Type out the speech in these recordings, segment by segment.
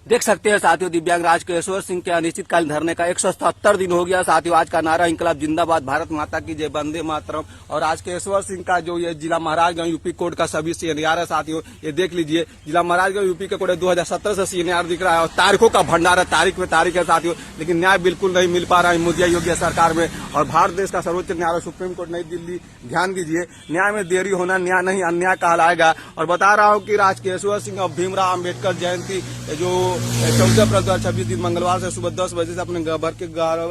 देख सकते हैं साथियों, दिव्यांग राजकेश्वर सिंह के अनिश्चितकालीन धरने का 177 दिन हो गया साथियों। आज का नारा इंकलाब जिंदाबाद, भारत माता की जय, वंदे मातरम। और राजकेश्वर सिंह का जो ये जिला महाराजगंज यूपी कोड का सभी सीएनआर है साथियों, ये देख लीजिए। जिला महाराजगंज यूपी का कोड 2017 से सीएनआर दिख रहा है और तारीखों का भंडार है, तारीख में तारीख है साथियों, लेकिन न्याय बिल्कुल नहीं मिल पा रहा है मोदी योगी सरकार में। और भारत देश का सर्वोच्च न्यायालय सुप्रीम कोर्ट नई दिल्ली, ध्यान दीजिए, न्याय में देरी होना न्याय नहीं अन्याय कहलाएगा। और बता रहा हूँ कि राजकेश्वर सिंह और भीमराव अम्बेडकर जयंती जो 14 अप्रैल 2026 दिन मंगलवार से सुबह 10 बजे से अपने भर के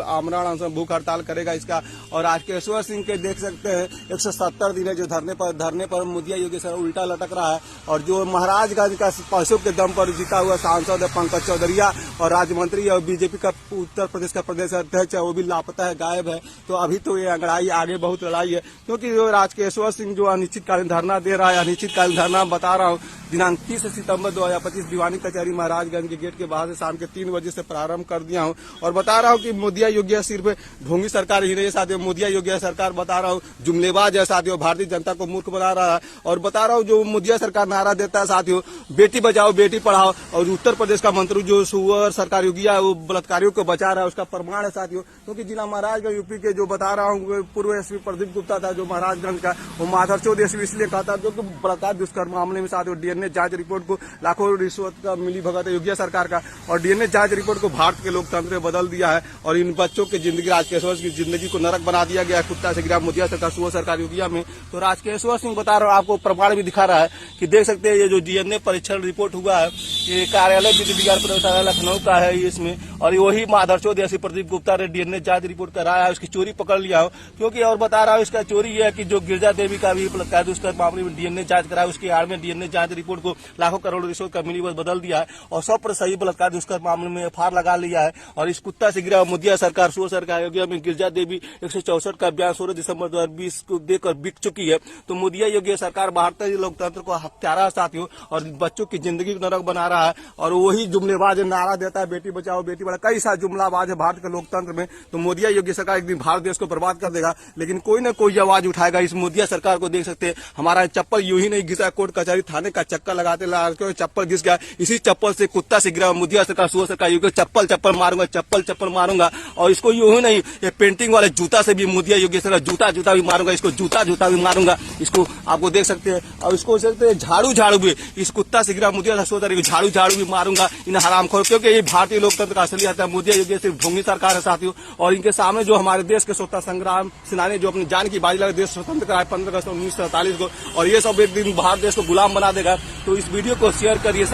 आमरण अनशन भूख हड़ताल करेगा इसका। और राजकेश्वर सिंह के देख सकते हैं 170 दिन है जो धरने पर मोदी योगी सर उल्टा लटक रहा है। और जो महाराजगंज का पैसों के दम पर जीता हुआ सांसद है पंकज चौधरी और राज्य मंत्री और बीजेपी का उत्तर प्रदेश का प्रदेश अध्यक्ष है, वो भी लापता है, गायब है। तो अभी तो ये लड़ाई आगे बहुत लड़ाई है, क्योंकि जो राजकेश्वर सिंह जो अनिश्चितकालीन धरना दे रहा है, अनिश्चितकालीन धरना बता रहा हूँ दिनांक 30 सितंबर 2025 दीवानी कचहरी महाराजगंज के गेट के बाहर से शाम के 3 बजे से प्रारंभ कर दिया हूं। और बता रहा हूं कि मोदी योगी सिर्फ ढोंगी सरकार ही नहीं साथियों, मोदी योगी सरकार बता रहा हूं जुमलेबाज है साथियों, भारतीय जनता को मूर्ख बना रहा है। और बता रहा हूं जो मोदी सरकार नारा देता है साथियों, बेटी बचाओ बेटी पढ़ाओ, और उत्तर प्रदेश का मंत्री जो सुअर सरकार योगी है वो बलात्कारियों को बचा रहा है, उसका प्रमाण है साथियों। क्योंकि जिला महाराजगंज यूपी के जो बता रहा हूँ पूर्व एसपी प्रदीप गुप्ता था जो महाराजगंज का, वो माधरचोद एसपी इसलिए कहता जो कि बलात्कार दुष्कर्म मामले में साथियों डीएनए जांच रिपोर्ट को लाखों रिश्वत का मिली भगत है योगी सरकार का, और डीएनए जांच रिपोर्ट को भारत के लोकतंत्र में बदल दिया है। और इन बच्चों की जिंदगी, राजकेश्वर की जिंदगी को नरक बना दिया गया है, कुत्ता से गिरा मोदी सरकार सुअर सरकार योगिया में। तो राजकेश्वर सिंह बता रहा हूँ आपको प्रमाण भी दिखा रहा है कि देख सकते हैं ये जो डीएनए परीक्षण रिपोर्ट हुआ है, ये कार्यालय विधि विज्ञान प्रयोगशाला लखनऊ का है इसमें। और वही माधरचोद एसपी प्रदीप गुप्ता ने डीएनए जांच रिपोर्ट कराया है, उसकी चोरी पकड़ लिया हो। क्योंकि और बता रहा हूँ इसका चोरी ये है कि जो गिरजा देवी का भी बलात्कार दुष्कर्म मामले में डीएनए जांच कराया, उसके आड़ में डीएनए जांच रिपोर्ट को लाखों करोड़ रिश्वत का मिली बदल दिया है और 100% सही बलात्कार दुष्कर्म मामले में एफआईआर लगा लिया है। और इस कुत्ता से गिरा मोदी सरकार सुअर सरकार योगी में गिरजा देवी 164 का बयान 16 दिसंबर 2020 को देकर बिक चुकी है। तो मोदी योगी सरकार भारतीय लोकतंत्र को हत्यारा साथियों और बच्चों की जिंदगी को नरक बना रहा है। और वही जुमलेबाज नारा देता है बेटी बचाओ बेटी पढ़ाओ, कई सारे जुमलाबाज है भारत के लोकतंत्र में। तो मोदी योगी सरकार एक दिन भारत देश को बर्बाद कर देगा, लेकिन कोई न कोई आवाज उठाएगा इस मोदी सरकार को। देख सकते हैं हमारा चप्पल यूं ही नहीं घिसा, कोर्ट कचहरी थाने का चक्कर लगाते चप्पल घिस गया, इसी चप्पल से कुत्ता से गिरा मोदी सरकार सुअर सरकार योगी चप्पल चप्पल मारूंगा, चप्पल चप्पल मारूंगा। और इसको यूं ही नहीं, ये पेंटिंग वाले जूता से भी मोदी योगी सरकार जूता जूता भी मारूंगा, इसको जूता जूता भी मारूंगा, इसको आपको देख सकते हैं। और इसको सकते हैं झाड़ू झाड़ू भी, इस कुत्ता से गिरा मोदी सरकार झाड़ू झाड़ू भी मारूंगा इन हरामखोर, क्योंकि ये भारतीय लोकतंत्र का असली आता है। मोदी योगी सिर्फ ढोंगी सरकार है साथियों। और इनके सामने जो हमारे देश के स्वतंत्रता संग्राम सेनानी जो अपनी जान की बाजी लगा देश स्वतंत्र कराए 15 अगस्त 1947 को, और ये सब एक दिन भारत देश को गुलाम बना देगा। तो इस वीडियो को शेयर करिए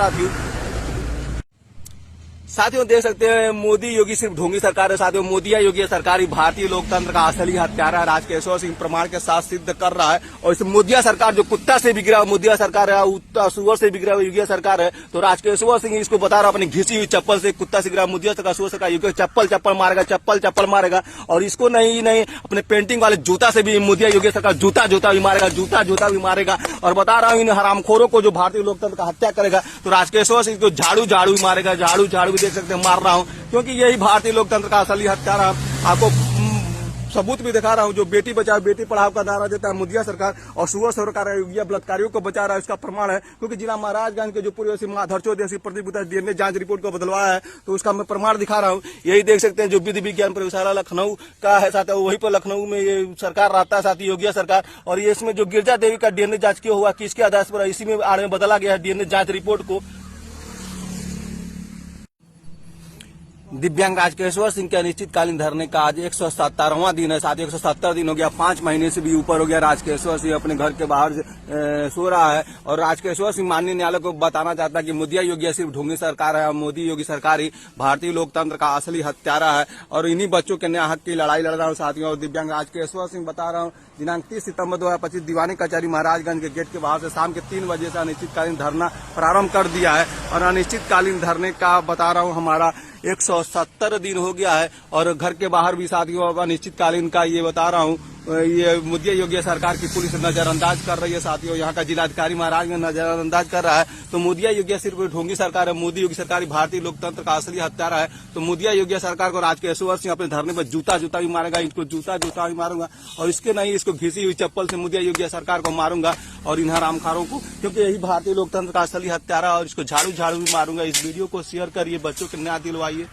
साथियों देख सकते हैं मोदी योगी सिर्फ ढोंगी सरकार है साथियों, मोदी योगी सरकार ही भारतीय लोकतंत्र का असली हत्यारा है। राजकेश्वर सिंह प्रमाण के साथ सिद्ध कर रहा है। और इस मोदी सरकार जो कुत्ता से बिगड़ा मोदी सरकार है, सुअर से बिगड़ा योगी सरकार है। तो राजकेश्वर सिंह इसको बता रहा अपनी घिसी हुई चप्पल से कुत्ता से गिरा मोदी सरकार सुअर सरकार योगी चप्पल चप्पल मारेगा, चप्पल चप्पल मारेगा। और इसको नहीं अपने पेंटिंग वाले जूता से भी मोदी योगी सरकार जूता जूता भी मारेगा, जूता जूता भी मारेगा। और बता रहा हूँ इन हरामखोरों को जो भारतीय लोकतंत्र का हत्या करेगा, तो राजकेश्वर सिंह को झाड़ू झाड़ू मारेगा, झाड़ू झाड़ू देख सकते हैं मार रहा हूं, क्योंकि यही भारतीय लोकतंत्र का असली हत्यारा। आपको सबूत भी दिखा रहा हूं, जो बेटी बचाओ बेटी पढ़ाओ का नारा देता है मोदी सरकार और सुअर सरकार बलात्कारियों को बचा रहा है, उसका प्रमाण है। क्योंकि जिला महाराजगंज के जो पूर्व माधरचोद एसपी प्रदीप गुप्ता डीएनए जांच रिपोर्ट को बदलवाया है, तो उसका मैं प्रमाण दिखा रहा हूं। यही देख सकते हैं जो विधि विज्ञान प्रयोगशाला लखनऊ का है साथ, वहीं पर लखनऊ में ये सरकार रहता है साथी योगी सरकार। और ये इसमें जो गिरजा देवी का डीएनए जांच क्यों हुआ, किसके आधार पर, इसी में आड़ में बदला गया है डीएनए जांच रिपोर्ट को। दिव्यांग राजकेश्वर सिंह के अनिश्चितकालीन धरने का आज 177वां दिन है साथियों, 170 दिन हो गया, 5 महीने से भी ऊपर हो गया। राजकेश्वर सिंह अपने घर के बाहर सो रहा है। और राजकेश्वर सिंह माननीय न्यायालय को बताना चाहता है कि मोदी योगी सिर्फ ढोंगी सरकार है, मोदी योगी सरकार ही भारतीय लोकतंत्र का असली हत्यारा है। और इन्हीं बच्चों के न्याय हक की लड़ाई लड़ रहा हूँ साथियों। और दिव्यांग राजकेश्वर सिंह बता रहा हूँ दिनांक 30 सितंबर 2025 दीवानी कचहरी महाराजगंज के गेट के बाहर से शाम के 3 बजे से अनिश्चितकालीन धरना प्रारंभ कर दिया है। और अनिश्चितकालीन धरने का बता रहा हूँ हमारा 170 दिन हो गया है। और घर के बाहर भी साथियों अनिश्चितकालीन का ये बता रहा हूँ ये मोदी योगी सरकार की पुलिस नजरअंदाज कर रही है साथियों। यहाँ का जिलाधिकारी महाराज में नजरअंदाज कर रहा है। तो मोदी योगी सिर्फ ढोंगी सरकार है। मोदी योगी सरकार भारतीय लोकतंत्र का असली हत्यारा है। तो मोदी योगी सरकार को आज के यशवंत सिंह अपने धरने पर जूता भी मारेगा, इनको जूता भी मारूंगा, और इसके नहीं इसको घिसी हुई चप्पल से मोदी योगी सरकार को मारूंगा और इन हरामखारों को, क्योंकि यही भारतीय लोकतंत्र का असली हत्यारा, और इसको झाड़ू भी मारूंगा। इस वीडियो को शेयर करिए, बच्चों को न्याय दिलवाइए।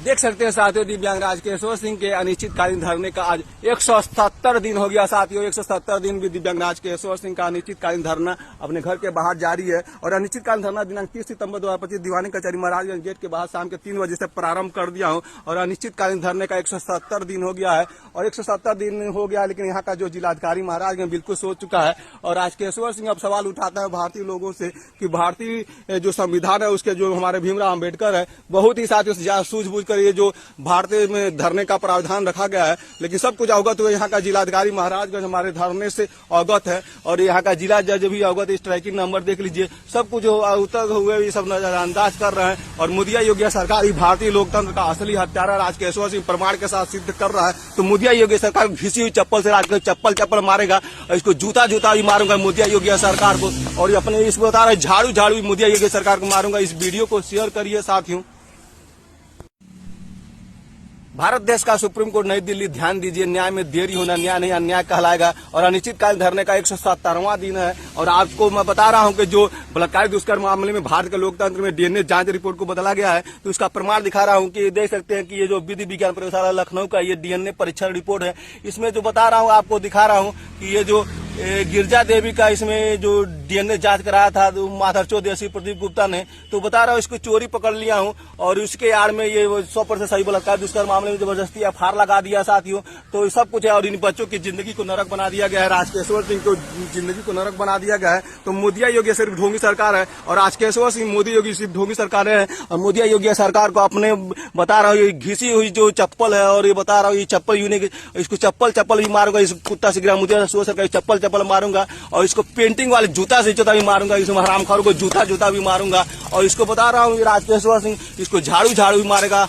देख सकते हैं साथियों, दिव्यांग राज केशवर सिंह के अनिश्चितकालीन धरने का आज 177 दिन हो गया साथियों। 177 दिन भी दिव्यांग राज केशवर सिंह का अनिश्चितकालीन धरना अपने घर के बाहर जारी है। और अनिश्चितकालीन धरना दिनांक 30 सितंबर 2025 दीवानी कचहरी महाराजगंज गेट के बाहर शाम के 3 बजे से प्रारंभ कर दिया हूं। और अनिश्चितकालीन धरने का 177 दिन हो गया है, और 177 दिन हो गया, लेकिन यहाँ का जो जिलाधिकारी महाराजगंज बिल्कुल सोच चुका है। और आज केशवर सिंह अब सवाल उठाता है भारतीय लोगों से कि भारतीय जो संविधान है उसके जो हमारे भीमराव अम्बेडकर है, बहुत ही साथियों सूझबूझ ये जो भारतीय में धरने का प्रावधान रखा गया है, लेकिन सब कुछ अवगत हुए। यहाँ का जिलाधिकारी महाराजगंज हमारे धरने से अवगत है, और यहाँ का जिला जज भी अवगत। स्ट्राइकिंग नंबर देख लीजिए, सब कुछ उतर हुए ये सब नजरअंदाज कर रहे हैं। और मोदी योगी सरकार ही भारतीय लोकतंत्र का असली हत्यारा राज केशवर सिंह प्रमाण के साथ सिद्ध कर रहा है। तो मोदी योगी सरकार घिसी हुई चप्पल से राज चप्पल मारेगा, और इसको जूता भी मारूंगा मोदी योगी सरकार को। और अपने इसको बता रहे झाड़ू भी मोदी योगी सरकार को मारूंगा। इस वीडियो को शेयर करिए साथियों। भारत देश का सुप्रीम कोर्ट नई दिल्ली, ध्यान दीजिए, न्याय में देरी होना न्याय नहीं अन्याय कहलाएगा। और अनिश्चितकाल धरने का 177वां दिन है। और आपको मैं बता रहा हूं कि जो बलात्कार दुष्कर्म मामले में भारत के लोकतंत्र में डीएनए जांच रिपोर्ट को बदला गया है, तो उसका प्रमाण दिखा रहा हूं कि देख सकते हैं कि ये जो विधि विज्ञान प्रयोगशाला लखनऊ का ये डीएनए परीक्षण रिपोर्ट है। इसमें जो बता रहा हूं आपको दिखा रहा हूं कि ये जो गिरजा देवी का इसमें जो डीएनए जांच कराया था माधरचोद देसी प्रदीप गुप्ता ने, तो बता रहा हूँ इसको चोरी पकड़ लिया हूँ। और उसके आड़ में ये 100% सही बलात्कार दुष्कर्म मामले में जबरदस्ती एफआईआर लगा दिया साथियों। तो सब कुछ है, और इन बच्चों की जिंदगी को नरक बना दिया गया है। राज केशवर सिंह को जिंदगी को नरक बना दिया गया है। तो मोदी योगी सिर्फ ढोंगी सरकार है, और आज केशवर सिंह मोदी योगी सिर्फ ढोंगी सरकार है। और मोदी योगी सरकार को अपने बता रहा हूँ ये घिसी हुई जो चप्पल है, और ये बता रहा हूँ ये चप्पल यूनिक, इसको चप्पल भी मारूंगा। इस कुत्ता से गिरा मोदी सरकार चप्पल मारूंगा, और इसको पेंटिंग वाले जूता से भी मारूंगा। इसमें हरामखोरों को जूता भी मारूंगा। और इसको बता रहा हूँ राज केशवर सिंह इसको झाड़ू भी मारेगा।